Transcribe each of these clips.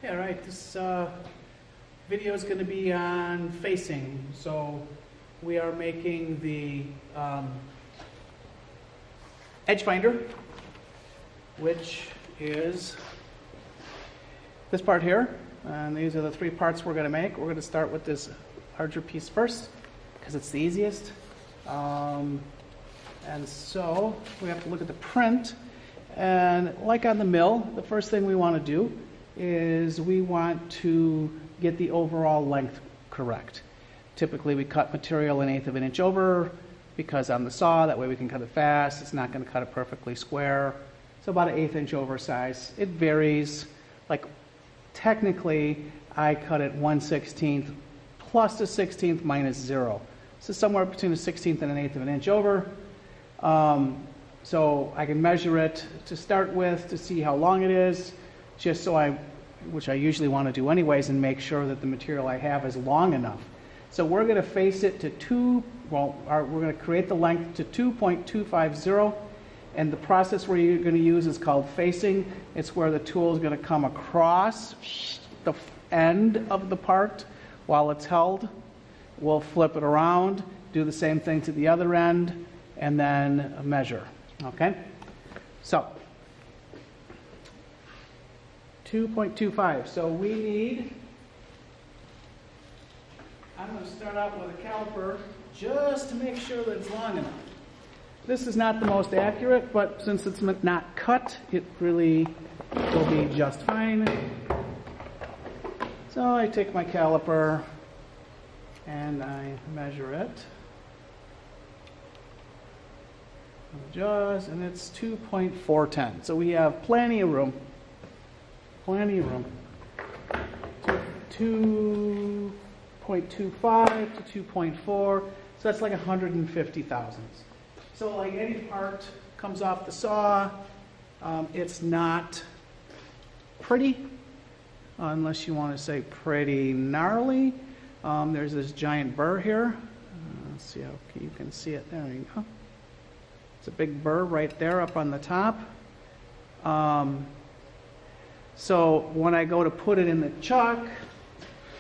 Yeah, right. This video is going to be on facing. So we are making the edge finder, which is this part here. And these are the three parts we're going to make. We're going to start with this larger piece first because it's the easiest. And so we have to look at the print. And like on the mill, the first thing we want to do is we want to get the overall length correct. Typically we cut material 1/8 of an inch over because on the saw, that way we can cut it fast. It's not going to cut it perfectly square. So about an 1/8 inch over size. It varies. Like technically I cut it 1/16 plus a 1/16 minus 0. So somewhere between a 1/16 and an 1/8 of an inch over. So I can measure it to start with to see how long it is, just so which I usually want to do anyways, and make sure that the material I have is long enough. So we're going to face it to we're going to create the length to 2.250, and the process we're going to use is called facing. It's where the tool is going to come across the end of the part while it's held. We'll flip it around, do the same thing to the other end, and then measure. Okay? So 2.25. So we need, I'm going to start out with a caliper just to make sure that it's long enough. This is not the most accurate, but since it's not cut, it really will be just fine. So I take my caliper and I measure it. Jaws, and it's 2.410. So we have plenty of room. Plenty of room. 2.25 to 2.4. So that's like 150 thousandths. So like any part comes off the saw, it's not pretty, unless you want to say pretty gnarly. There's this giant burr here. Let's see how you can see it. There you go. It's a big burr right there up on the top. So when I go to put it in the chuck,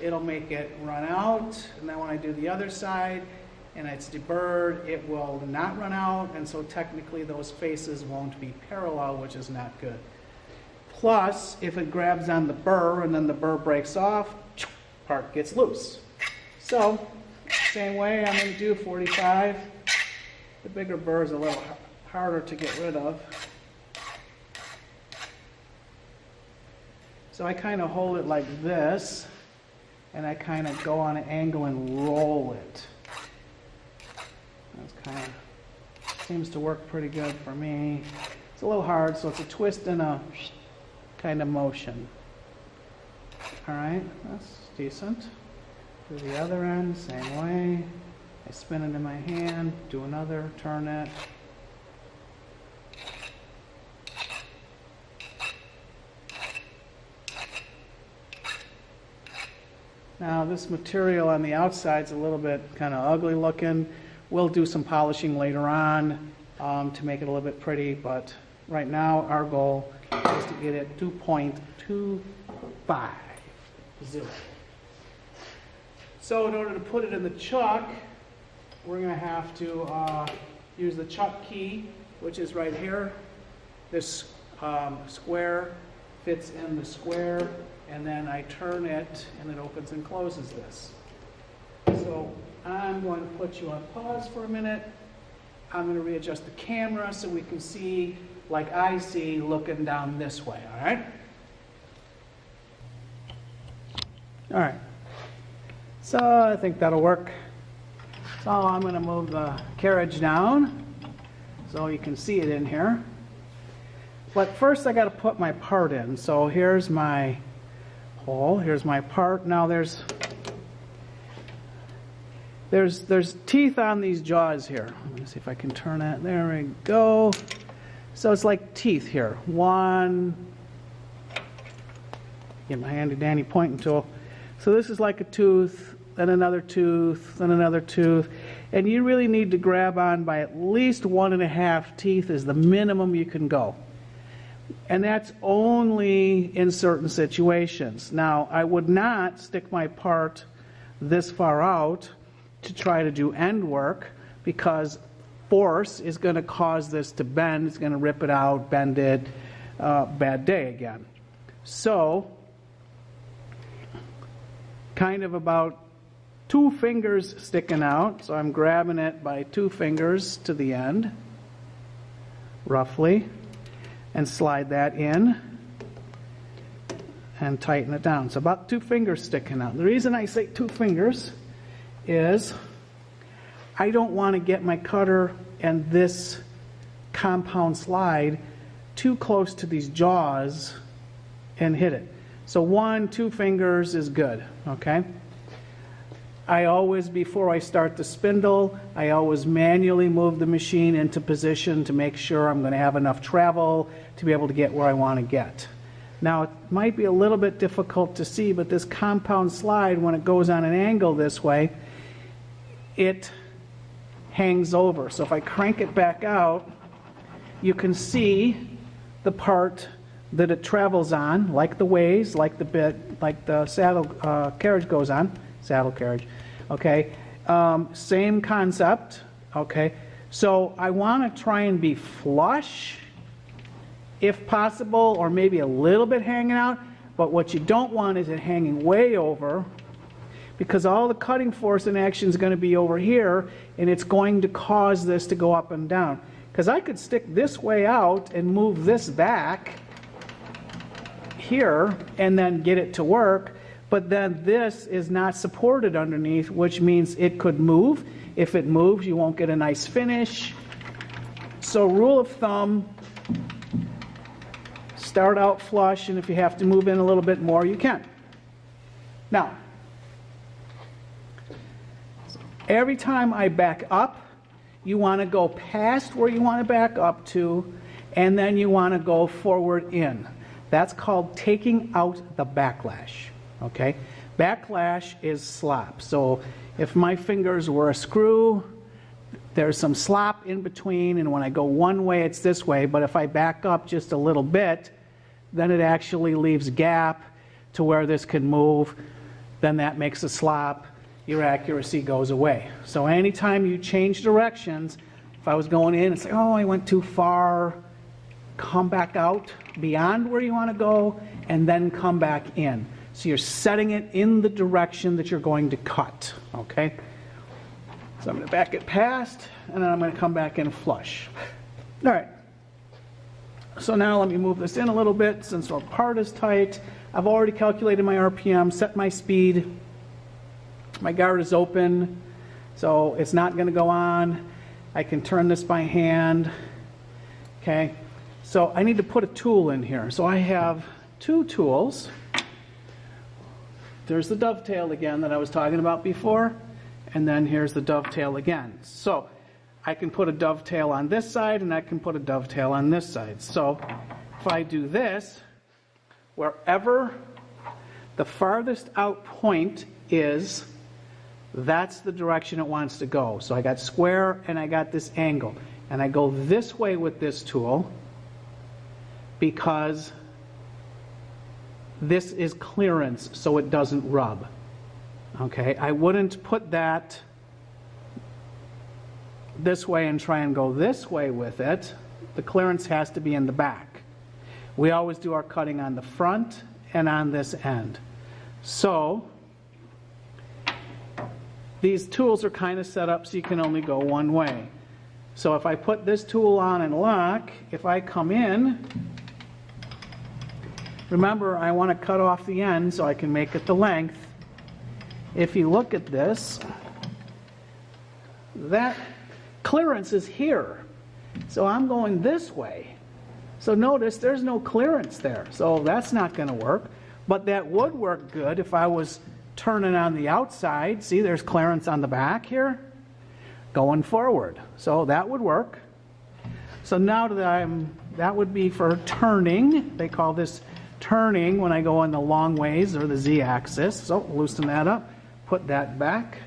it'll make it run out. And then when I do the other side and it's deburred, it will not run out. And so technically those faces won't be parallel, which is not good. Plus, if it grabs on the burr and then the burr breaks off, part gets loose. So, same way, I'm going to do 45. The bigger burr is a little harder to get rid of. So I kind of hold it like this, and I kind of go on an angle and roll it. That's kind of, seems to work pretty good for me. It's a little hard, so it's a twist and a kind of motion. All right, that's decent. Do the other end, same way. I spin it in my hand, do another, turn it. Now this material on the outside is a little bit kind of ugly looking. We'll do some polishing later on to make it a little bit pretty, but right now our goal is to get it 2.250. So in order to put it in the chuck, we're going to have to use the chuck key, which is right here. This square fits in the square, and then I turn it, and it opens and closes this. So I'm going to put you on pause for a minute. I'm going to readjust the camera so we can see like I see looking down this way, all right? All right. So I think that'll work. So I'm going to move the carriage down so you can see it in here. But first I got to put my part in. So here's my hole. Here's my part. Now there's teeth on these jaws here. Let me see if I can turn that. There we go. So it's like teeth here. One. Get my handy dandy pointing tool. So this is like a tooth, then another tooth, then another tooth. And you really need to grab on by at least 1.5 teeth is the minimum you can go. And that's only in certain situations. Now, I would not stick my part this far out to try to do end work, because force is going to cause this to bend. It's going to rip it out, bend it, bad day again. So, kind of about 2 fingers sticking out. So I'm grabbing it by 2 fingers to the end, roughly, and slide that in and tighten it down. So about 2 fingers sticking out. The reason I say 2 fingers is I don't want to get my cutter and this compound slide too close to these jaws and hit it. So 1, 2 fingers is good, okay? I always, before I start the spindle, I always manually move the machine into position to make sure I'm going to have enough travel to be able to get where I want to get. Now, it might be a little bit difficult to see, but this compound slide, when it goes on an angle this way, it hangs over. So if I crank it back out, you can see the part that it travels on, like the ways, like the bit, like the saddle carriage goes on, saddle carriage. Okay, same concept. Okay, so I want to try and be flush, if possible, or maybe a little bit hanging out. But what you don't want is it hanging way over, because all the cutting force and action is going to be over here, and it's going to cause this to go up and down. Because I could stick this way out and move this back here and then get it to work, but then this is not supported underneath, which means it could move. If it moves, you won't get a nice finish. So rule of thumb, start out flush, and if you have to move in a little bit more, you can. Now, every time I back up, you want to go past where you want to back up to, and then you want to go forward in. That's called taking out the backlash. Okay? Backlash is slop. So if my fingers were a screw, there's some slop in between, and when I go one way, it's this way. But if I back up just a little bit, then it actually leaves a gap to where this can move. Then that makes a slop. Your accuracy goes away. So anytime you change directions, if I was going in and say, oh, I went too far, come back out beyond where you want to go, and then come back in. So you're setting it in the direction that you're going to cut, okay? So I'm going to back it past, and then I'm going to come back in flush. All right. So now let me move this in a little bit since our part is tight. I've already calculated my RPM, set my speed. My guard is open, so it's not going to go on. I can turn this by hand, okay? So I need to put a tool in here. So I have 2 tools. There's the dovetail again that I was talking about before, and then here's the dovetail again. So I can put a dovetail on this side, and I can put a dovetail on this side. So if I do this, wherever the farthest out point is, that's the direction it wants to go. So I got square and I got this angle. And I go this way with this tool because this is clearance so it doesn't rub. Okay, I wouldn't put that this way and try and go this way with it. The clearance has to be in the back. We always do our cutting on the front and on this end. So these tools are kind of set up so you can only go one way. So if I put this tool on and lock, if I come in, remember I want to cut off the end so I can make it the length. If you look at this, that clearance is here. So I'm going this way. So notice there's no clearance there. So that's not going to work. But that would work good if I was turning on the outside. See, there's clearance on the back here. Going forward. So that would work. So now that that would be for turning. They call this turning when I go on the long ways or the z-axis. So loosen that up. Put that back.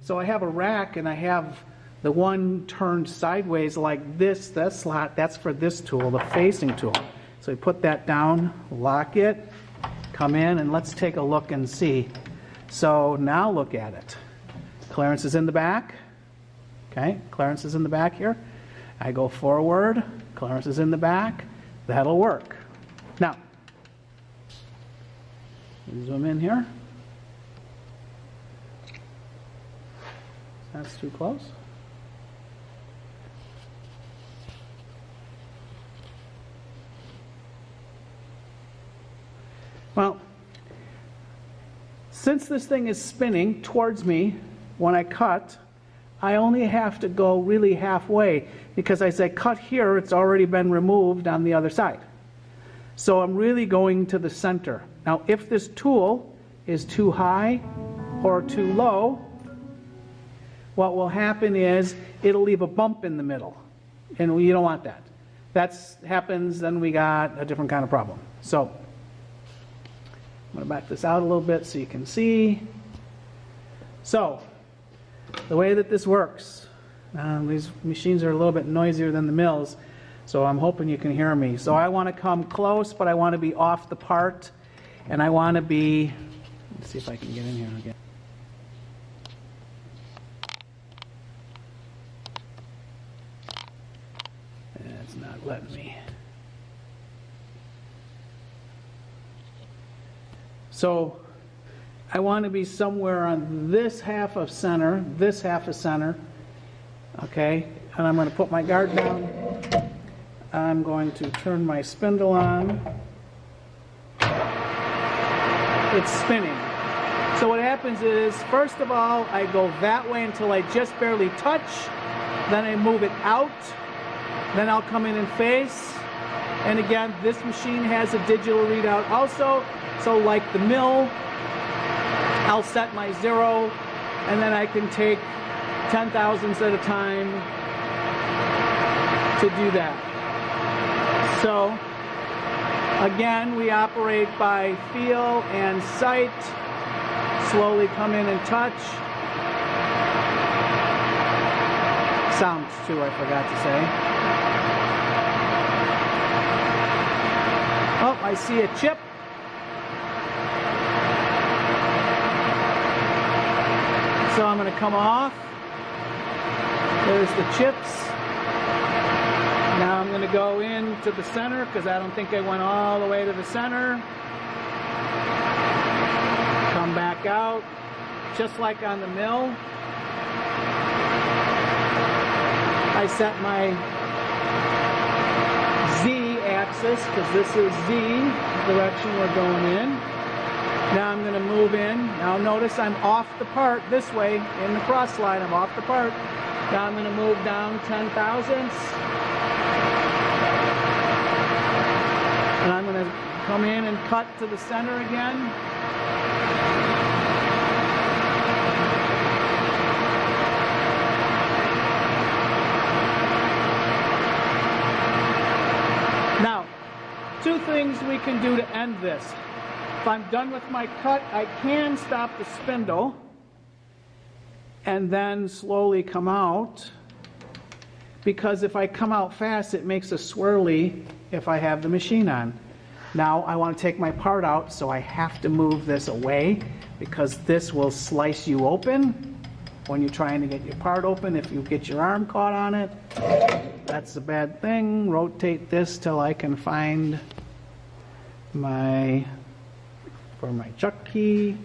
So I have a rack and I have The one turned sideways like this, that slot, that's for this tool, the facing tool. So we put that down, lock it, come in, and let's take a look and see. So now look at it. Clearance is in the back. Okay, clearance is in the back here. I go forward, clearance is in the back. That'll work. Now, zoom in here. That's too close. Well, since this thing is spinning towards me when I cut, I only have to go really halfway, because as I cut here, it's already been removed on the other side. So I'm really going to the center. Now, if this tool is too high or too low, what will happen is it'll leave a bump in the middle, and you don't want that. That happens, then we got a different kind of problem. So I'm going to back this out a little bit so you can see. So the way that this works, these machines are a little bit noisier than the mills, so I'm hoping you can hear me. So I want to come close, but I want to be off the part, and I want to be, let's see if I can get in here again. It's not letting me. So I want to be somewhere on this half of center, this half of center, okay? And I'm going to put my guard down. I'm going to turn my spindle on. It's spinning. So what happens is, first of all, I go that way until I just barely touch. Then I move it out. Then I'll come in and face. And again, this machine has a digital readout also. So like the mill, I'll set my 0, and then I can take 10 thousandths at a time to do that. So again, we operate by feel and sight. Slowly come in and touch. Sounds too, I forgot to say. Oh, I see a chip. So I'm going to come off. There's the chips. Now I'm going to go into the center, because I don't think I went all the way to the center. Come back out, just like on the mill. I set my Z axis, because this is Z direction we're going in. Now I'm going to move in. Now notice I'm off the part this way in the cross slide. I'm off the part. Now I'm going to move down 10 thousandths. And I'm going to come in and cut to the center again. Now, two things we can do to end this. If I'm done with my cut, I can stop the spindle and then slowly come out, because if I come out fast, it makes a swirly if I have the machine on. Now I want to take my part out, so I have to move this away, because this will slice you open when you're trying to get your part open. If you get your arm caught on it, that's a bad thing. Rotate this till I can find my chuck key.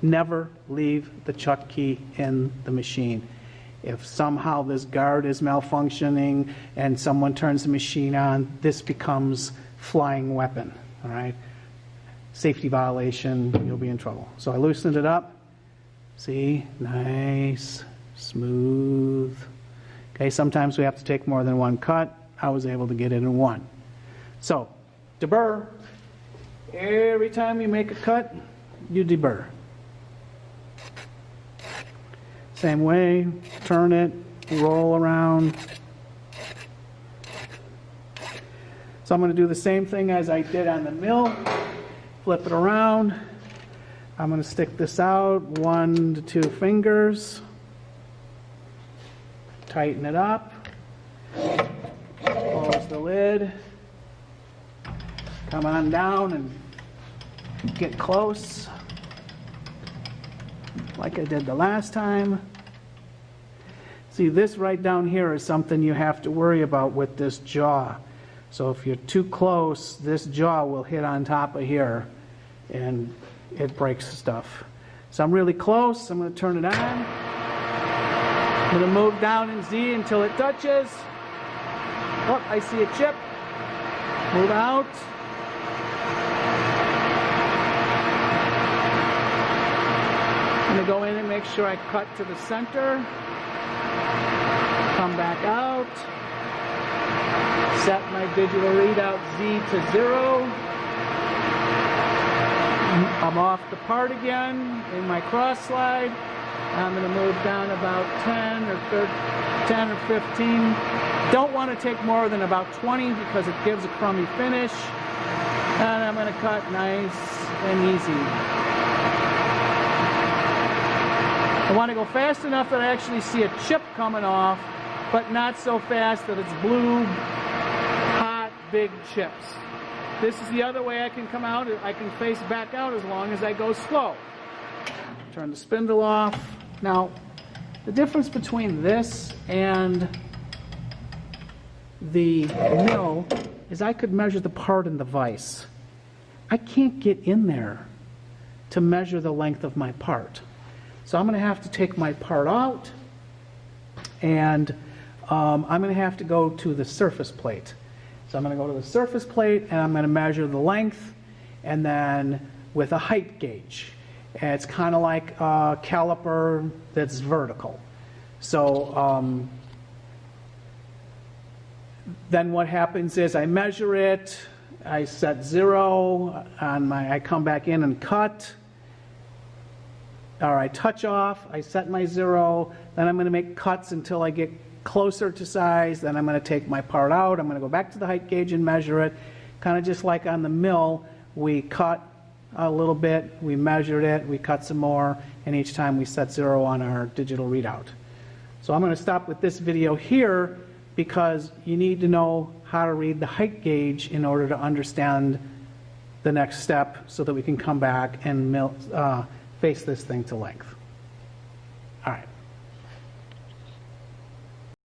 Never leave the chuck key in the machine. If somehow this guard is malfunctioning and someone turns the machine on, this becomes flying weapon, all right? Safety violation, you'll be in trouble. So I loosened it up. See, nice, smooth. Okay, sometimes we have to take more than one cut. I was able to get it in one. So, deburr. Every time you make a cut, you deburr. Same way, turn it, roll around. So I'm going to do the same thing as I did on the mill. Flip it around. I'm going to stick this out 1 to 2 fingers, tighten it up, close the lid, come on down and get close like I did the last time. See, this right down here is something you have to worry about with this jaw. So if you're too close, this jaw will hit on top of here and it breaks stuff. So I'm really close. I'm going to turn it on. I'm going to move down in Z until it touches. Oh, I see a chip. Move out. I'm going to go in and make sure I cut to the center. Come back out. Set my digital readout Z to 0. I'm off the part again in my cross slide. I'm going to move down about 10 or 15. Don't want to take more than about 20 because it gives a crummy finish. And I'm going to cut nice and easy. I want to go fast enough that I actually see a chip coming off, but not so fast that it's blue, hot, big chips. This is the other way I can come out. I can face back out as long as I go slow. Turn the spindle off. Now, the difference between this and the mill is I could measure the part in the vise. I can't get in there to measure the length of my part. So I'm going to have to take my part out, and I'm going to have to go to the surface plate. So I'm going to go to the surface plate and I'm going to measure the length, and then with a height gauge. And it's kind of like a caliper that's vertical. So then what happens is I measure it, I set 0 on my, I come back in and cut, or I touch off, I set my 0, then I'm going to make cuts until I get closer to size, then I'm going to take my part out, I'm going to go back to the height gauge and measure it, kind of just like on the mill, we cut a little bit, we measured it, we cut some more, and each time we set 0 on our digital readout. So I'm going to stop with this video here because you need to know how to read the height gauge in order to understand the next step so that we can come back and face this thing to length. All right.